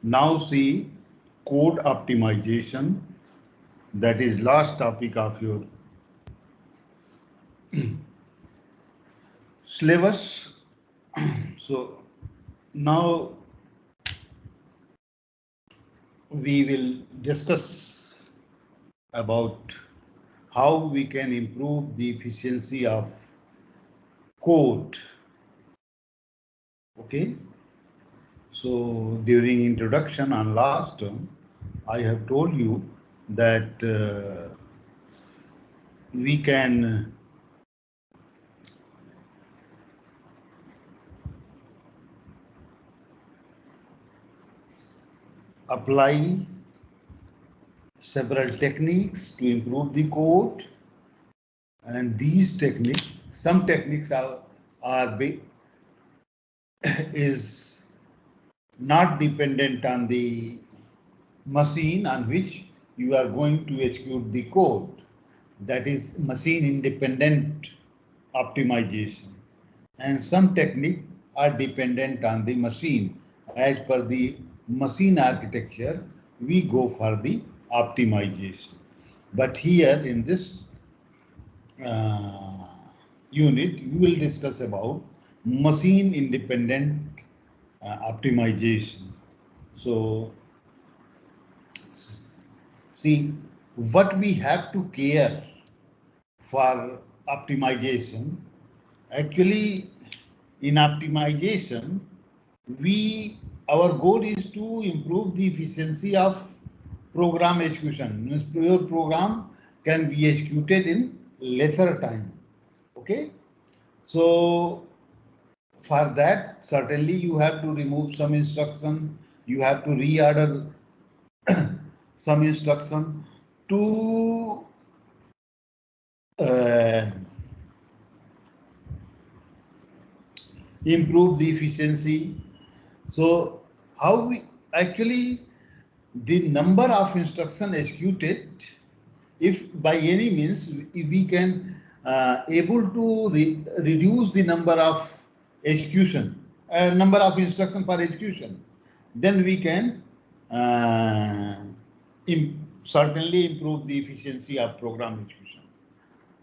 Now see code optimization. That is last topic of your syllabus. So now we will discuss about how we can improve the efficiency of code. Okay. So during introduction on last term, I have told you that we can apply several techniques to improve the code, and these techniques, some techniques are is not dependent on the machine on which you are going to execute the code. That is machine independent optimization. And some techniques are dependent on the machine. As per the machine architecture, we go for the optimization. But here in this uh, unit, we will discuss about machine independent optimization. So see, what we have to care for optimization, actually in optimization, our goal is to improve the efficiency of program execution. Means your program can be executed in lesser time. Okay. So for that, certainly you have to remove some instruction. You have to reorder some instruction to uh, improve the efficiency. So how we actually the number of instruction executed, if by any means if we can able to reduce the number of execution, number of instruction for execution, then we can uh, certainly improve the efficiency of program execution.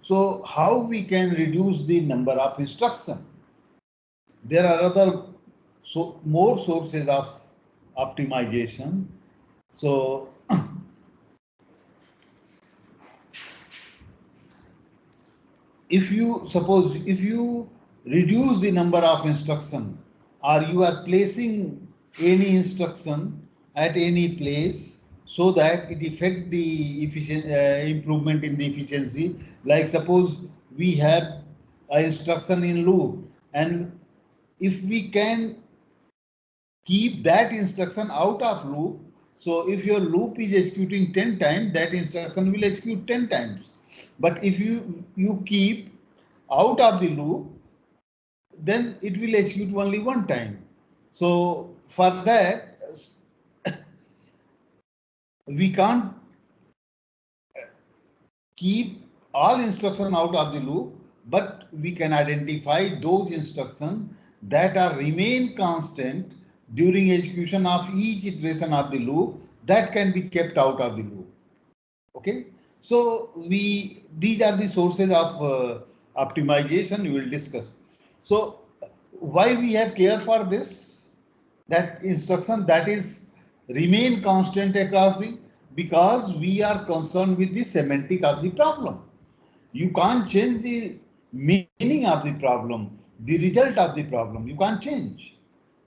So how we can reduce the number of instruction? There are other more sources of optimization. So if you suppose if you reduce the number of instruction, or you are placing any instruction at any place so that it affect the improvement in the efficiency, like suppose we have a instruction in loop, and if we can keep that instruction out of loop. So if your loop is executing 10 times, that instruction will execute 10 times. But if you keep out of the loop, then it will execute only one time. So for that, we can't keep all instruction out of the loop, but we can identify those instructions that are remain constant during execution of each iteration of the loop, that can be kept out of the loop. Okay, so these are the sources of optimization we will discuss. So why we have care for this, that instruction that is remain constant across the, because we are concerned with the semantic of the problem. You can't change the meaning of the problem, the result of the problem you can't change.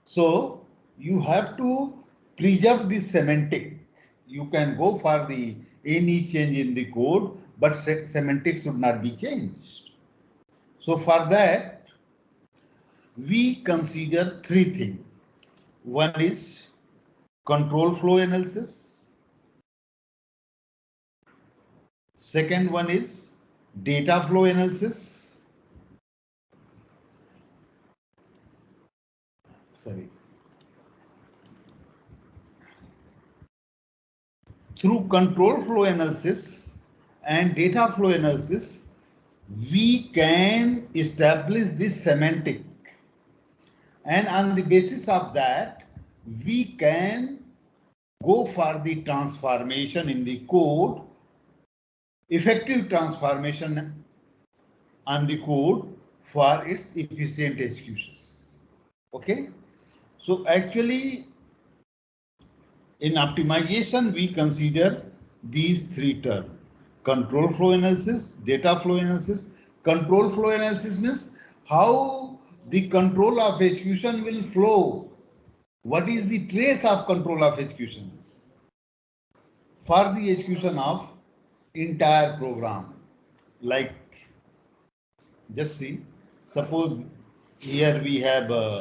So you have to preserve the semantic. You can go for the any change in the code, but semantics should not be changed. So for that, we consider three things. One is control flow analysis. Second one is data flow analysis. Sorry. Through control flow analysis and data flow analysis, we can establish this semantic, and on the basis of that we can go for the transformation in the code, effective transformation on the code for its efficient execution. Okay, so actually in optimization we consider these three terms: control flow analysis, data flow analysis. Control flow analysis means how the control of execution will flow. What is the trace of control of execution for the execution of entire program? Like, just see, suppose here we have a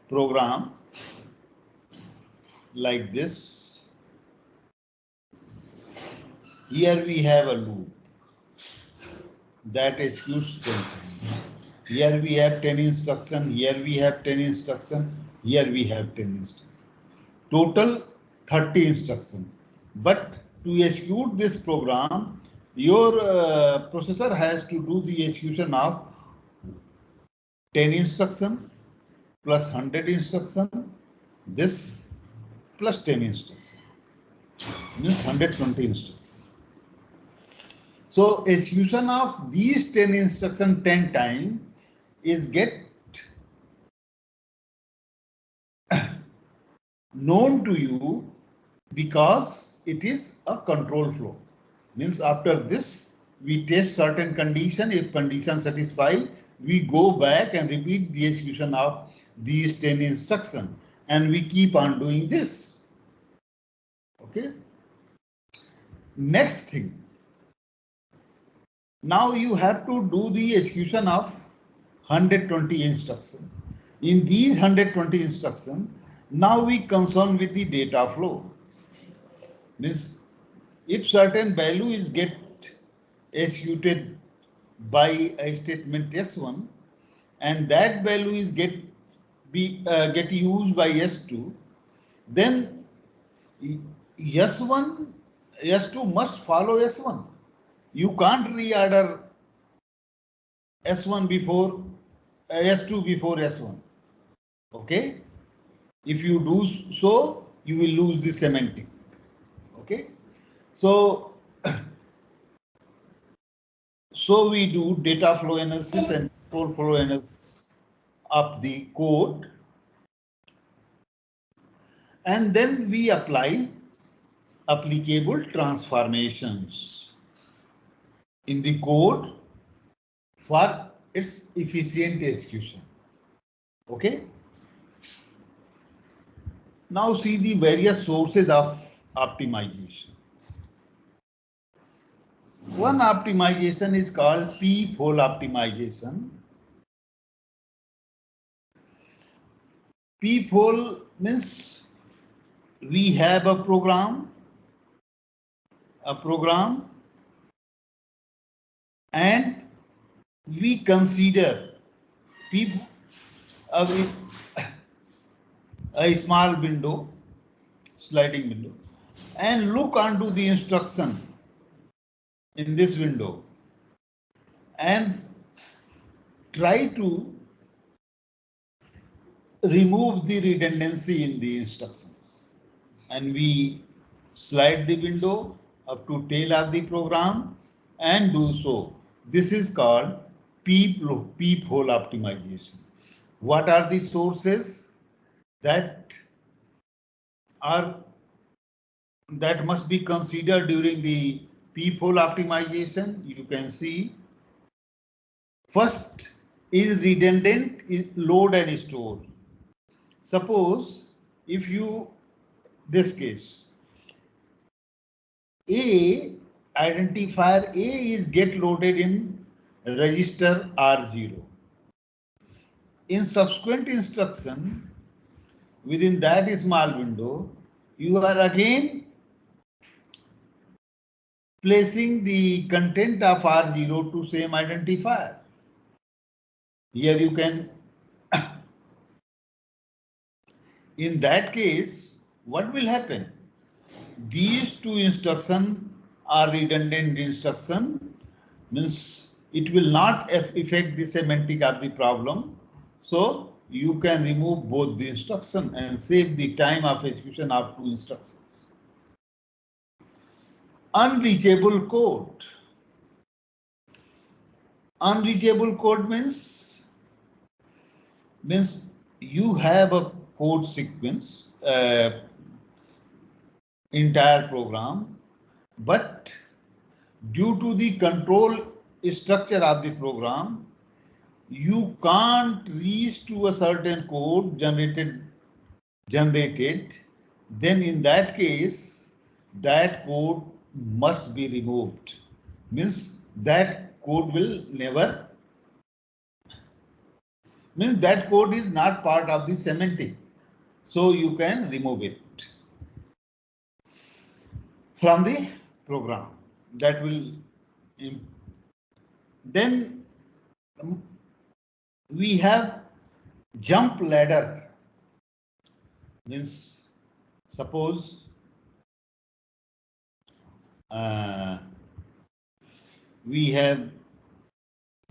program like this. Here we have a loop that executes 10 times. Here we have 10 instructions. Here we have 10 instructions. Here we have 10 instructions. Total 30 instructions. But to execute this program, your processor has to do the execution of 10 instructions plus 100 instructions. This plus 10 instructions means 120 instructions. So execution of these 10 instructions 10 times is get known to you because it is a control flow. Means after this we test certain condition. If condition satisfy, we go back and repeat the execution of these 10 instructions, and we keep on doing this. Okay. Next thing. Now you have to do the execution of 120 instructions. In these 120 instructions, now we concern with the data flow. Means if certain value is get executed by a statement S1 and that value is get used by S2, then S2 must follow S1. You can't reorder S1 before S2 before S1. Okay. If you do so, you will lose the semantic. Okay. So we do data flow analysis and control flow analysis of the code, and then we apply applicable transformations in the code for its efficient execution. Okay. Now see the various sources of optimization. One optimization is called peephole optimization. Peephole means we have a program, and we consider a small window, sliding window, and look onto the instruction in this window and try to remove the redundancy in the instructions. And we slide the window up to tail of the program and do so. This is called peephole optimization. What are the sources that must be considered during the peephole optimization? You can see first is redundant load and store. Suppose if you this case identifier A is get loaded in register R0. In subsequent instruction within that small window, you are again placing the content of R0 to same identifier. Here you can, in that case, what will happen? These two instructions are redundant instruction, means it will not affect the semantic of the problem. So you can remove both the instruction and save the time of execution of two instructions. unreachable code. Unreachable code means you have a code sequence, entire program, but due to the control structure of the program, you can't reach to a certain code generated, then in that case, that code must be removed. Means that code will never, means that code is not part of the semantic. So you can remove it from the program. That will, then we have jump ladder. Means suppose we have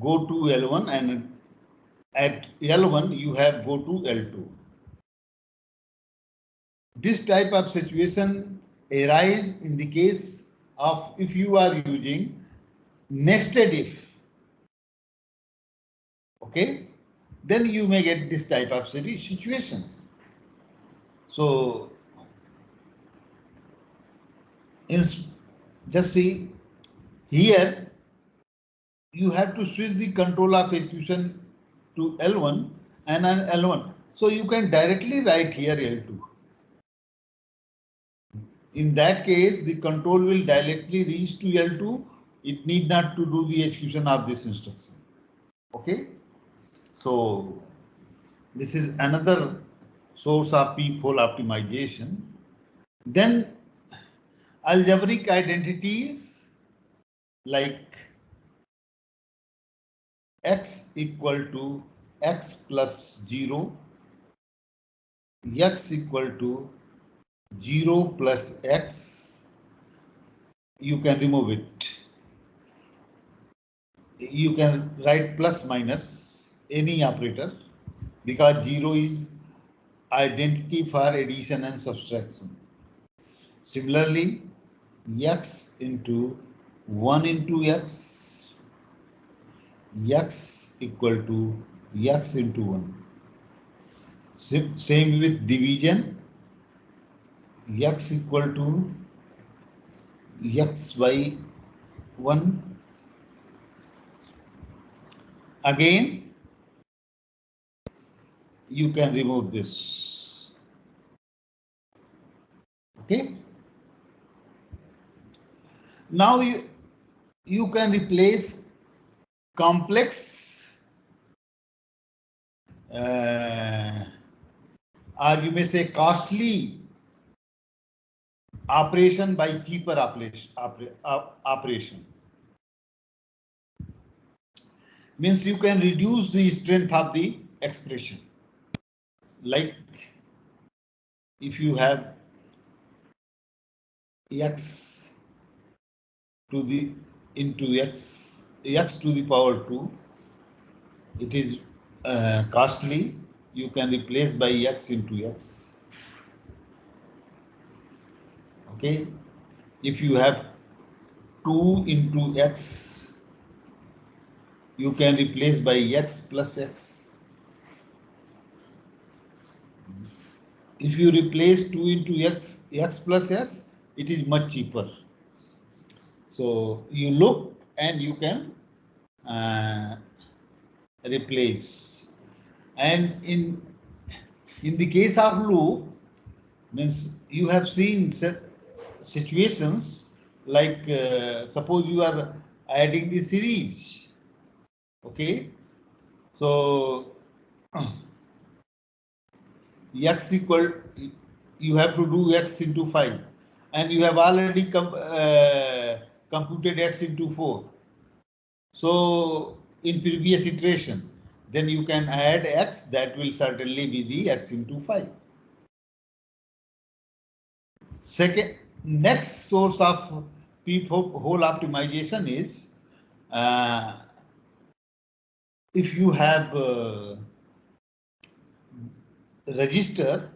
go to L1 and at L1 you have go to L2. This type of situation arise in the case of if you are using nested if. Okay, then you may get this type of situation. So just see here, you have to switch the control of execution to L1 and an L1. So you can directly write here L2. In that case, the control will directly reach to L2. It need not to do the execution of this instruction. Okay. So this is another source of peephole optimization. Then algebraic identities like x equal to x plus 0, x equal to 0 plus x, you can remove it. You can write plus minus any operator because 0 is identity for addition and subtraction. Similarly, x into 1 into x, x equal to x into 1. Same with division, x equal to x by 1. Again, you can remove this. Okay. Now you can replace complex or you may say costly operation by cheaper operation. Means you can reduce the strength of the expression. Like if you have x to the into x to the power 2, it is costly. You can replace by x into x. Okay, if you have 2 into x, you can replace by x plus x. If you replace 2 into x plus s, it is much cheaper. So you look and you can replace. And in the case of loop, means you have seen situations like suppose you are adding the series. Okay, so x equal, you have to do x into 5 and you have already computed x into 4. So in previous iteration, then you can add x, that will certainly be the x into 5. Second, next source of peephole optimization is if you have register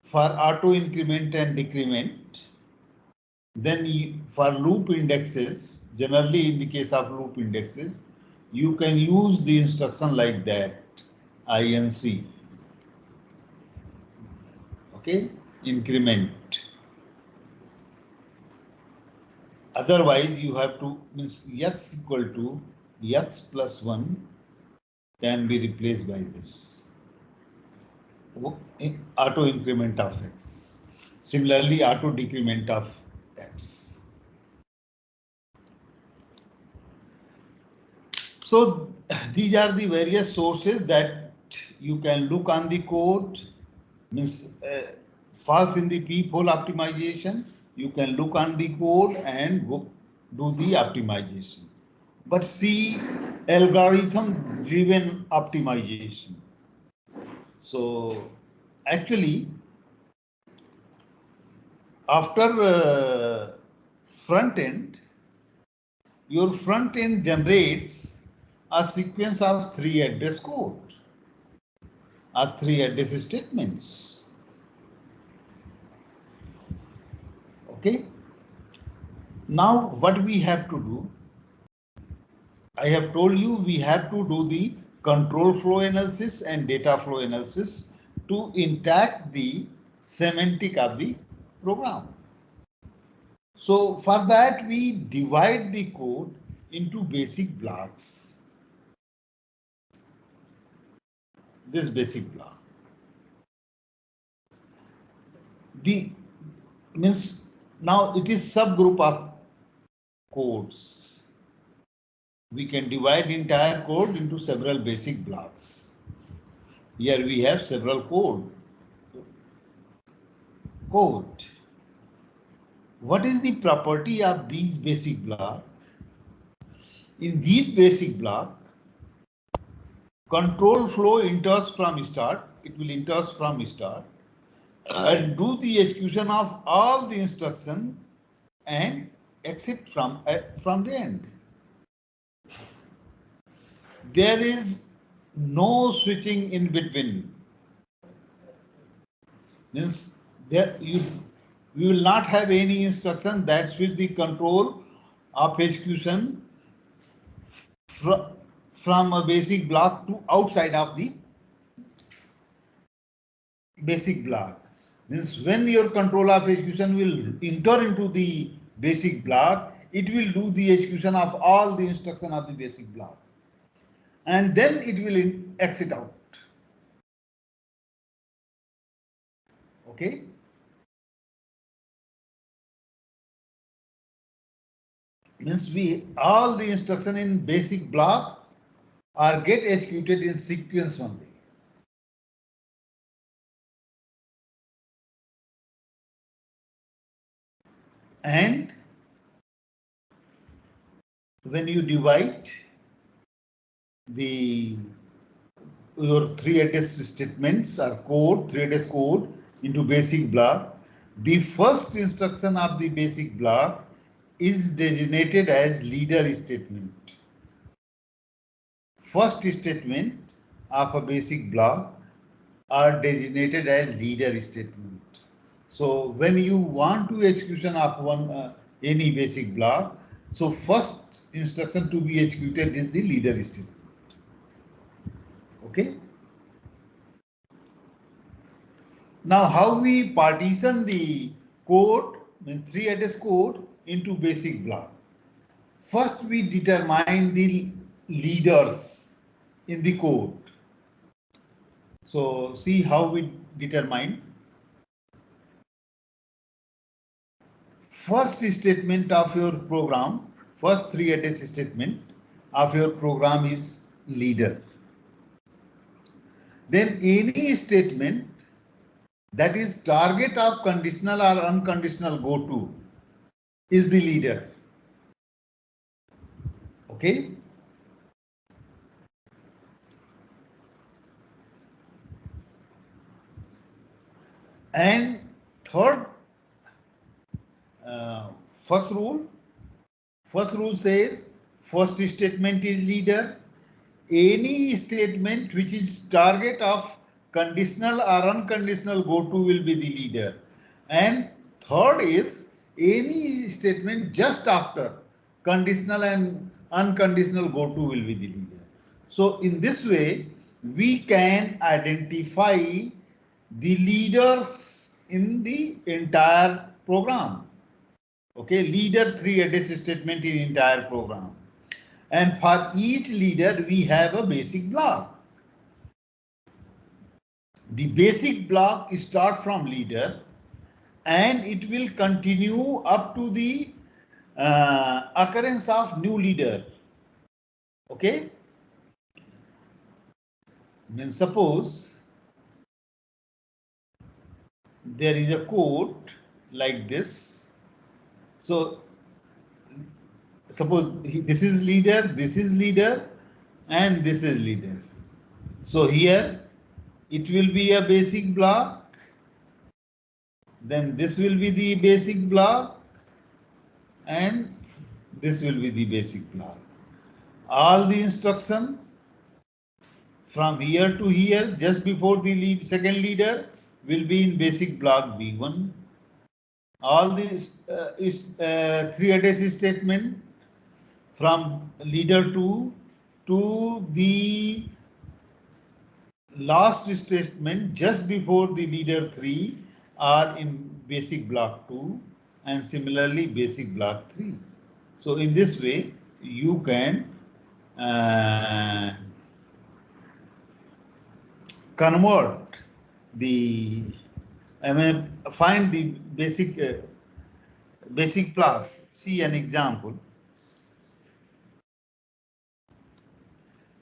for auto increment and decrement, Then for loop indexes, generally in the case of loop indexes, you can use the instruction like that, INC. Okay, increment. Otherwise, you have to means x equal to x plus 1 can be replaced by this auto increment of x. Similarly, auto decrement of x. So these are the various sources that you can look on the code. Means falls in the peephole optimization. You can look on the code and go do the optimization. But see algorithm driven optimization. So actually, after front end, your front end generates a sequence of 3 address code or 3 address statements. Okay. Now what we have to do, I have told you we have to do the control flow analysis and data flow analysis to intact the semantic of the program. So for that we divide the code into basic blocks. This basic block. The means now it is subgroup of codes. We can divide entire code into several basic blocks. Here we have several code. What is the property of these basic blocks? In these basic block, control flow enters from start. It will enters from start and do the execution of all the instruction and exit from the end. There is no switching in between. Means there we will not have any instruction that switch the control of execution from a basic block to outside of the basic block. Means when your control of execution will enter into the basic block, it will do the execution of all the instruction of the basic block. And then it will exit out. Okay. Means all the instruction in basic block are get executed in sequence only. And when you divide your 3 address statements or code, 3 address code into basic block, the first instruction of the basic block is designated as leader statement. First statement of a basic block are designated as leader statement. So when you want to execution of any basic block, so first instruction to be executed is the leader statement. Okay. Now how we partition the code, means 3 address code, into basic block. First we determine the leaders in the code. So see how we determine. First statement of your program, first 3 address statement of your program is leader. Then any statement that is target of conditional or unconditional go to is the leader. Okay. And third, first rule says first statement is leader. Any statement which is target of conditional or unconditional go to will be the leader. And third is any statement just after conditional and unconditional go to will be the leader. So in this way, we can identify the leaders in the entire program. Okay, leader 3 address statement in entire program. And for each leader, we have a basic block. The basic block starts from leader and it will continue up to the occurrence of new leader. Okay, means suppose there is a code like this. So suppose this is leader, and this is leader. So here it will be a basic block. Then this will be the basic block, and this will be the basic block. All the instruction from here to here, just before the second leader, will be in basic block B1. All these three address statement from leader 2 to the last statement just before the leader 3 are in basic block 2, and similarly basic block 3. So in this way you can convert the, find the basic blocks. See an example.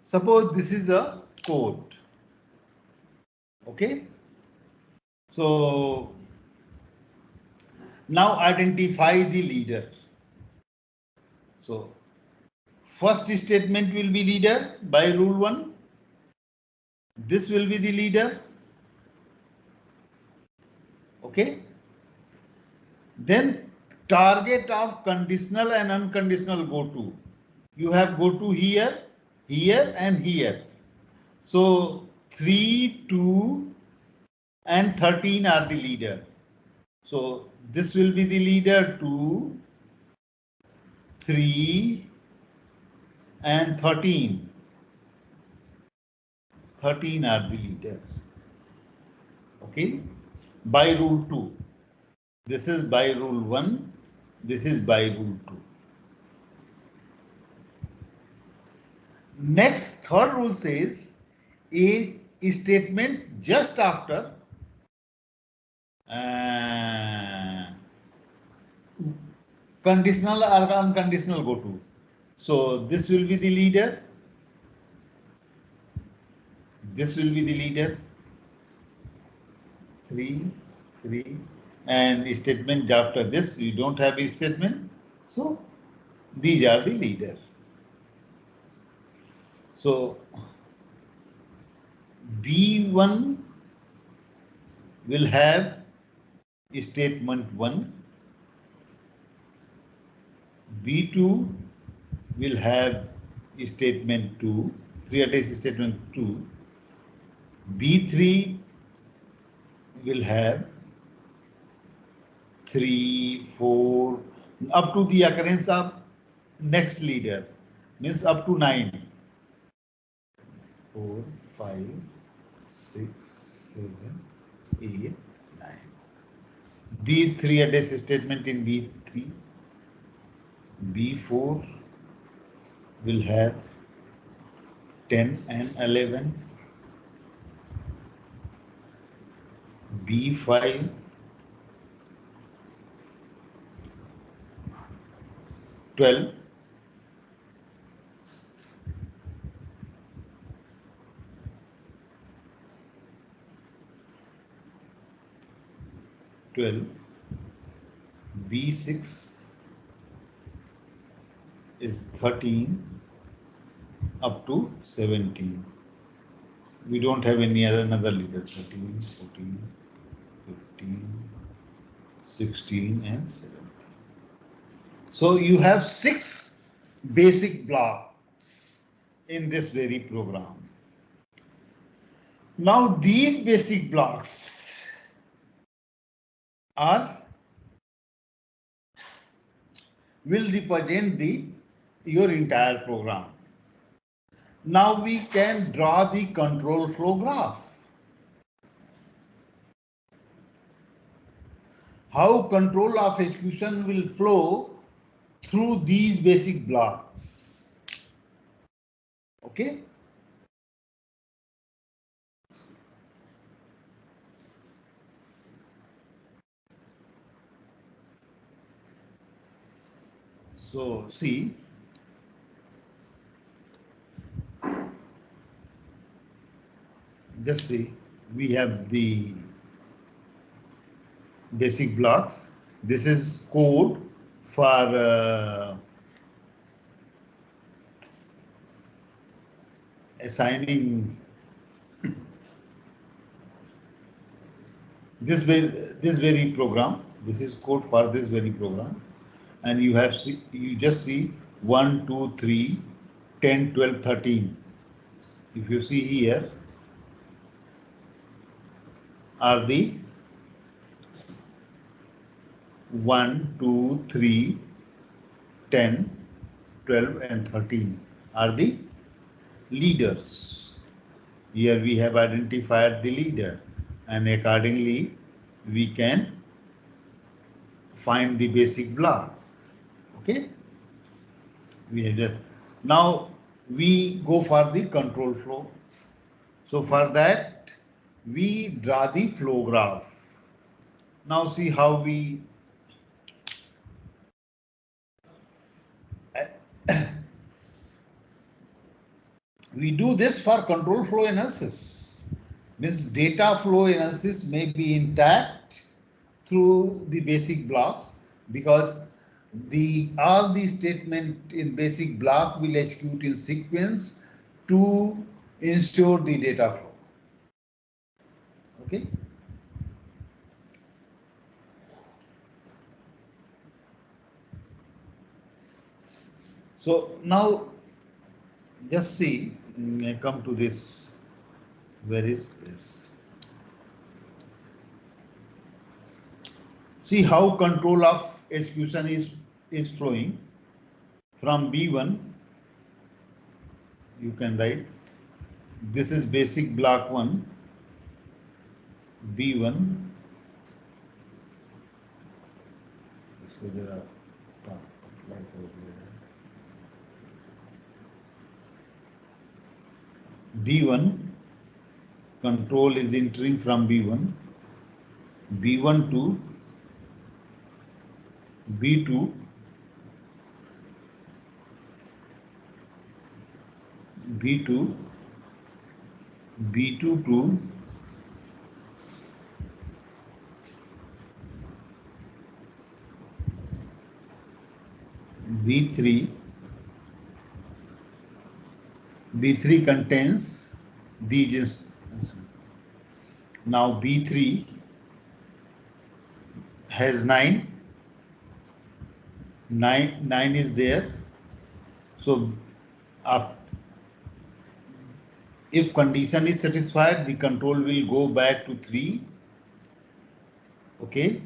Suppose this is a code. Okay. So now identify the leader. So first statement will be leader by rule 1. This will be the leader. Okay. Then target of conditional and unconditional go to. You have go to here, here and here. So 3, 2 and 13 are the leader. So this will be the leader 2, 3 and 13. 13 are the leader. Okay. By rule 2. This is by rule 1. This is by rule 2. Next, third rule says a statement just after conditional or unconditional go to. So this will be the leader. This will be the leader. 3, 3, and statement after this you don't have a statement. So these are the leader. So B1 will have statement 1. B2 will have statement 2, 3 address statement 2. B3 will have 3, 4, up to the occurrence of next leader, means up to 9. 4, 5, 6, 7, 8, 9. These 3 address statement in B3. B4 will have 10 and 11. B5 12. B6 is 13 up to 17. We don't have any another leader. 13, 14, 15, 16 and 17. So you have 6 basic blocks in this very program. Now these basic blocks are will represent your entire program. Now we can draw the control flow graph. How control of execution will flow through these basic blocks. Okay. So see, just see, we have the basic blocks. This is code for assigning this very program. This is code for this very program, and you just see 1, 2, 3, 10, 12, 13. If you see here are the 1, 2, 3, 10, 12 and 13 are the leaders. Here we have identified the leader, and accordingly we can find the basic block. Okay, we have just, now we go for the control flow. So for that we draw the flow graph. Now see how we do this for control flow analysis. Means data flow analysis may be intact through the basic blocks, because all the statement in basic block will execute in sequence to ensure the data flow. Okay. So now just see, come to this. Where is this? See how control of execution is flowing from B1. You can write, this is basic block 1, B1. So there are B1 control is entering from B1, B1 to B2, B2, B2 to B3. B3 contains these. Now B3 has 9. 9 is there. So if condition is satisfied, the control will go back to 3. Okay.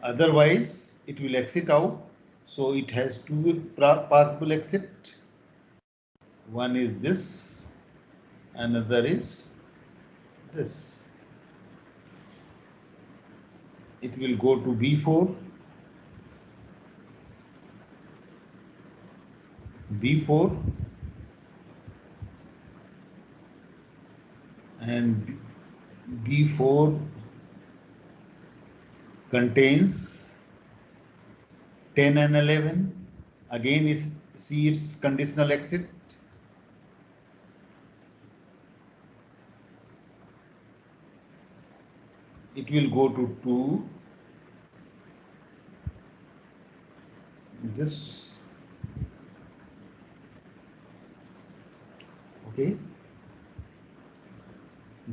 Otherwise, it will exit out. So it has 2 possible exit. One is this, another is this. It will go to B4, B4, and B4 contains 10 and 11. Again, see its conditional exit. It will go to 2, this. Okay.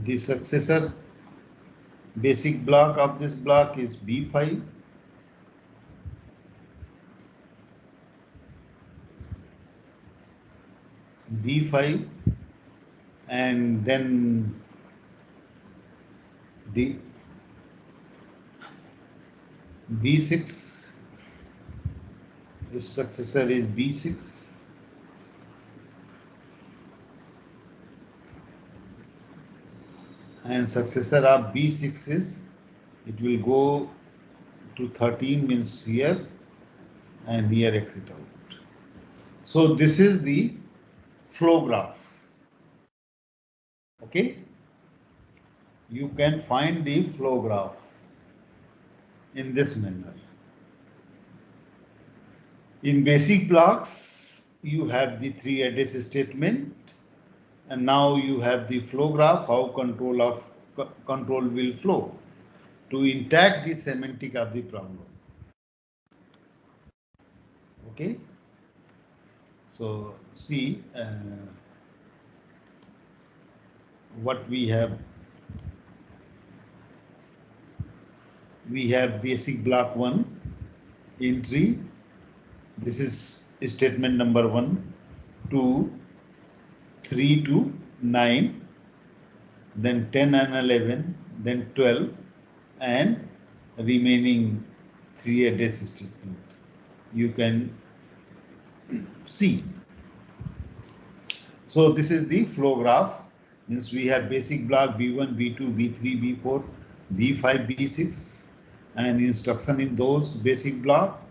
The successor basic block of this block is B5. B5, and then the B6 Its successor is B6. And successor of B6 is, it will go to 13 means here, and here exit out. So this is the flow graph. Okay. You can find the flow graph in this manner. In basic blocks, you have the three address statement, and now you have the flow graph, how control will flow to intact the semantic of the problem. Okay. So see what we have. We have basic block 1 entry. This is statement number 1, 2, 3 to 9, then 10 and 11, then 12, and remaining 3 address statement. You can see. So this is the flow graph. Means we have basic block B1, B2, B3, B4, B5, B6, and instruction in those basic block.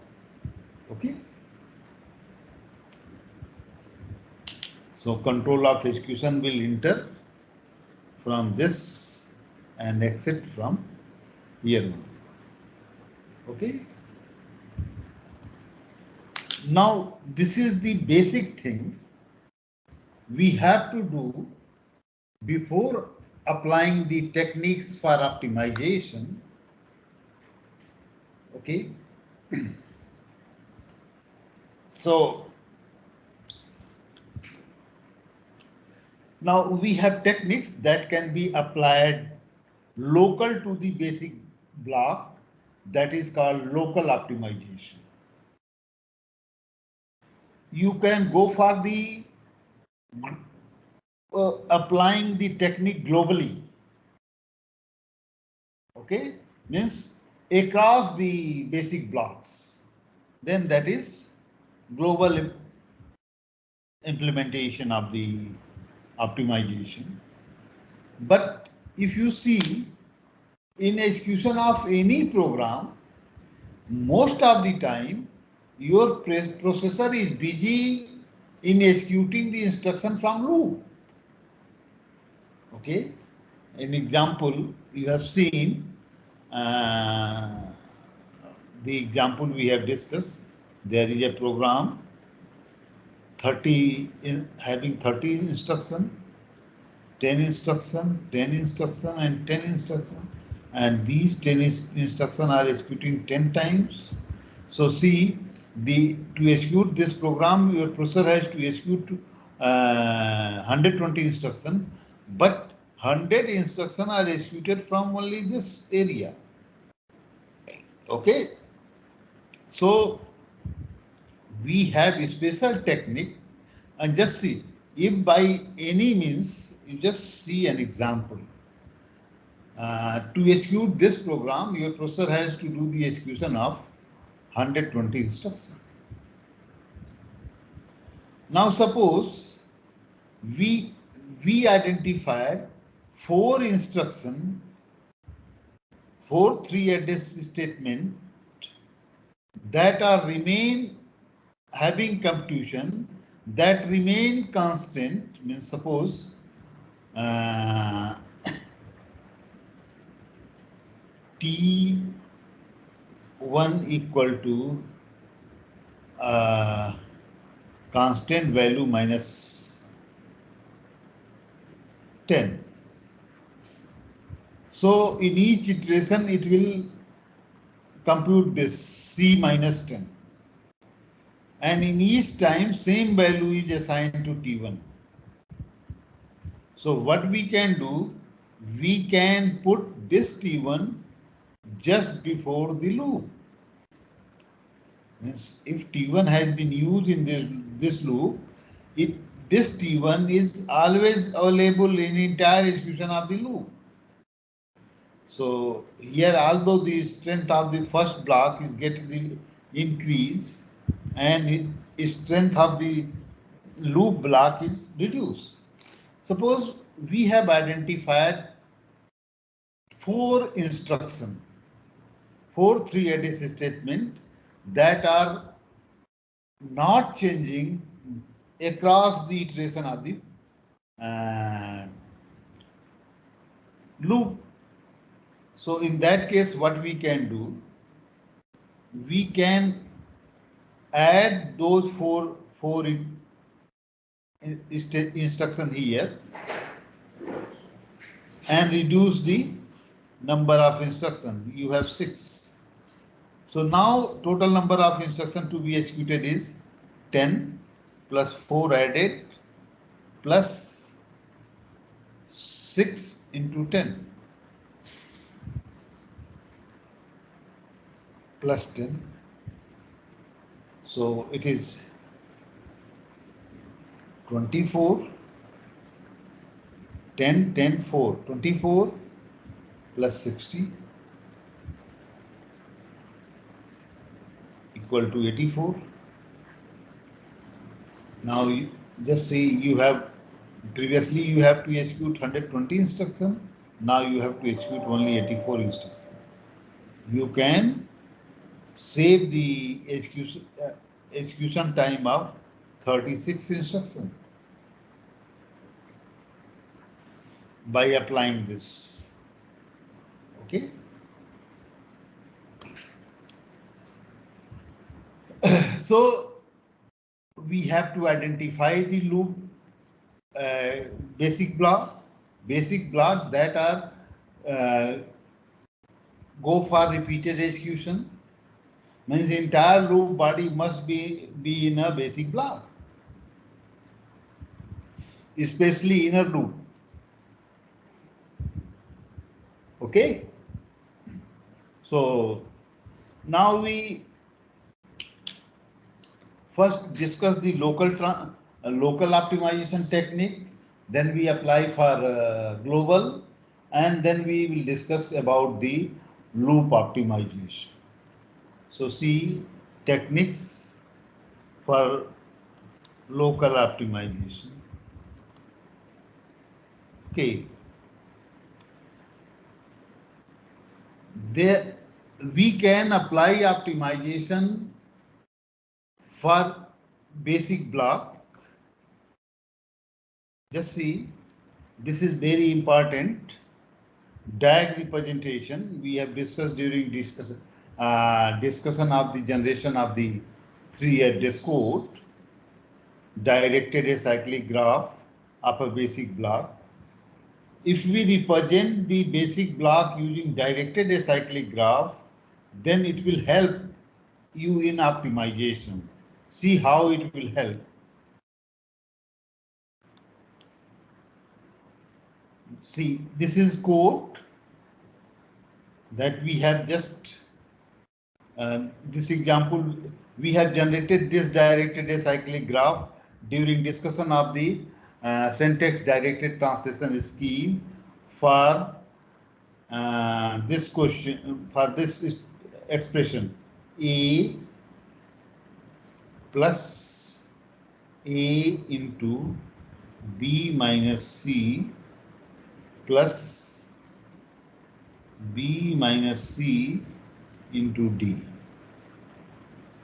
Okay. So control of execution will enter from this and exit from here. Okay. Now this is the basic thing we have to do before applying the techniques for optimization. Okay. So now we have techniques that can be applied local to the basic block, that is called local optimization. You can go for the applying the technique globally. Okay, means across the basic blocks, then that is global implementation of the optimization. But if you see in execution of any program, most of the time your processor is busy in executing the instruction from loop. Okay, an example you have seen, the example we have discussed. There is a program having 30 instruction, 10 instruction, 10 instruction, and 10 instruction, and these 10 instruction are executing 10 times. So see, to execute this program, your processor has to execute 120 instruction, but 100 instruction are executed from only this area. Okay. So we have a special technique, and just see, if by any means, you just see an example. To execute this program, your processor has to do the execution of 120 instructions. Now suppose we identified 4 instruction, 4 3-address statement that are remain having computation that remain constant. Means suppose T1 equal to constant value minus 10. So in each iteration it will compute this C minus 10. And in each time same value is assigned to T1. So what we can do, we can put this T1 just before the loop. Means if T1 has been used in this loop, this T1 is always available in entire execution of the loop. So here, although the strength of the first block is getting increased, and strength of the loop block is reduced. Suppose we have identified 4 instructions, 4 3-edge statement that are not changing across the iteration of the uh, loop. So in that case, what we can do, we can add those four instruction here and reduce the number of instruction. You have 6. So now total number of instruction to be executed is 10 plus 4 added plus 6 into 10 plus 10. So it is 24, 10, 10, 4, 24 plus 60 equal to 84. Now you just see, you have previously you have to execute 120 instruction. Now you have to execute only 84 instruction. You can save the execution time of 36 instruction by applying this. Okay. So we have to identify the loop basic block that are go for repeated execution. Means entire loop body must be in a basic block, especially inner loop. Okay. So now we first discuss the local optimization technique, then we apply for global, and then we will discuss about the loop optimization. So see techniques for local optimization. Okay. There we can apply optimization for basic block. Just see, this is very important. DAG representation we have discussed during discussion of the generation of the 3-address code. Directed acyclic graph of a basic block. If we represent the basic block using directed acyclic graph, then it will help you in optimization. See how it will help. See, this is code that we have just this example. We have generated this directed acyclic graph during discussion of the syntax directed translation scheme for this question, for this expression A plus A into B minus C plus B minus C into D.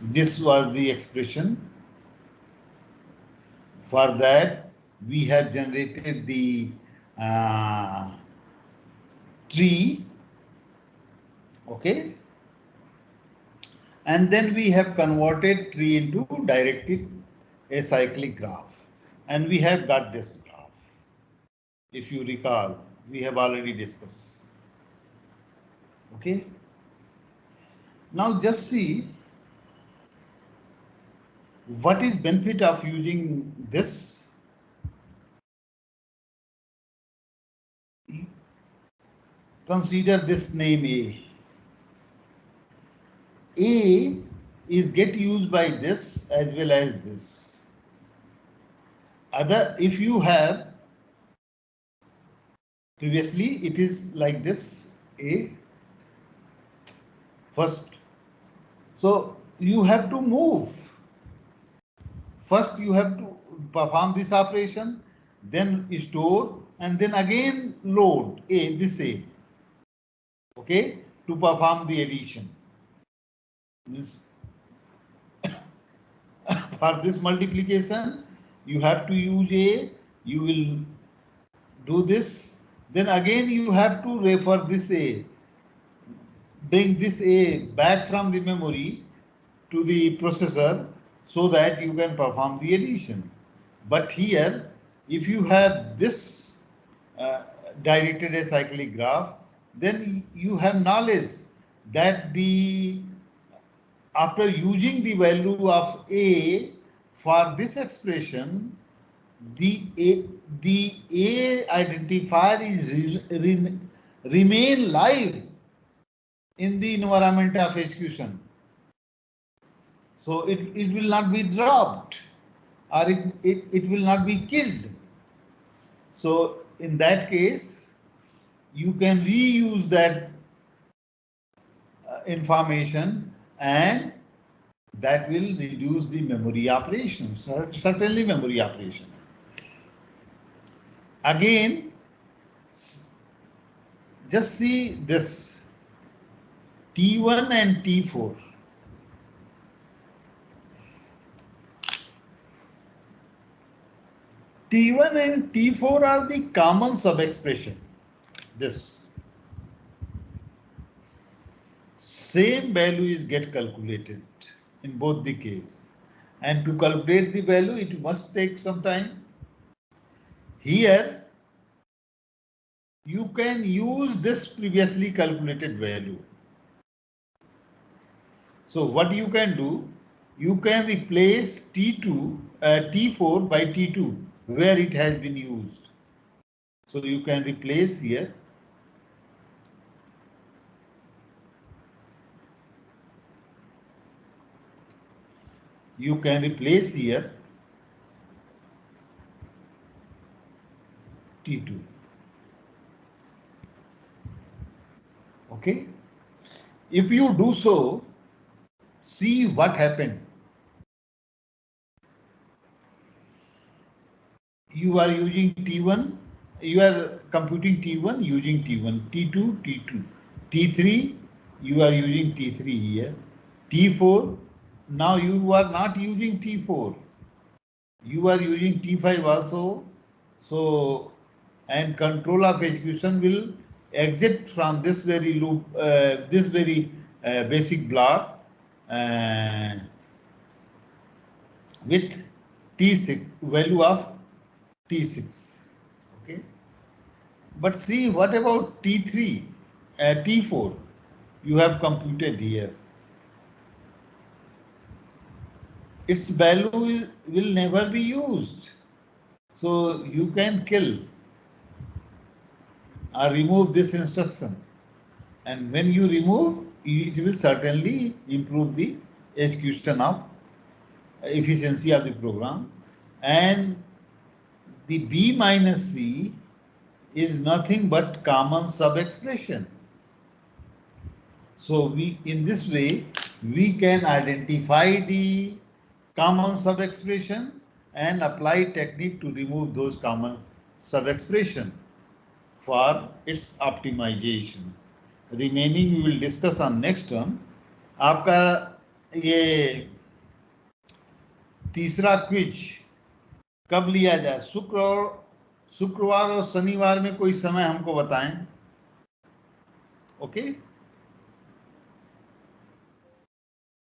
This was the expression. For that, we have generated the tree, okay, and then we have converted tree into directed acyclic graph, and we have got this graph. If you recall, we have already discussed. Okay. Now just see what is benefit of using this. Consider this name A. A is get used by this as well as this. If you have previously, it is like this A first. So you have to move first you have to perform this operation, then store, and then again load this A, okay, to perform the addition. This for this multiplication, you have to use A, you will do this, then again you have to refer this A, bring this A back from the memory to the processor so that you can perform the addition. But here, if you have this directed acyclic graph, then you have knowledge that after using the value of A for this expression, the A identifier is remain live in the environment of execution. So it will not be dropped, or it will not be killed. So in that case, you can reuse that information, and that will reduce the memory operation, certainly memory operation. Again, just see this T1 and T4. T1 and T4 are the common sub-expression. This same value is get calculated in both the case, and to calculate the value it must take some time. Here you can use this previously calculated value. So what you can do, you can replace T4 by T2 where it has been used. So you can replace here. You can replace here T2. Okay. If you do so, see what happened. You are using T1, you are computing T1 using T1, T2, T2, T3, you are using T3 here, T4, now you are not using T4, you are using T5 also. So, and control of execution will exit from this very loop, this very basic block with T6, value of T6, okay. But see, what about T3, T4, you have computed here. Its value will never be used. So you can kill or remove this instruction. And when you remove, it will certainly improve the execution of efficiency of the program. And the B minus C is nothing but common sub-expression. So in this way, we can identify the common sub-expression and apply technique to remove those common sub-expression for its optimization. Remaining we will discuss on next term. आपका ये तीसरा quiz कब लिया जाए? शुक्रवार और शनिवार में कोई समय हमको बताएं. ओके.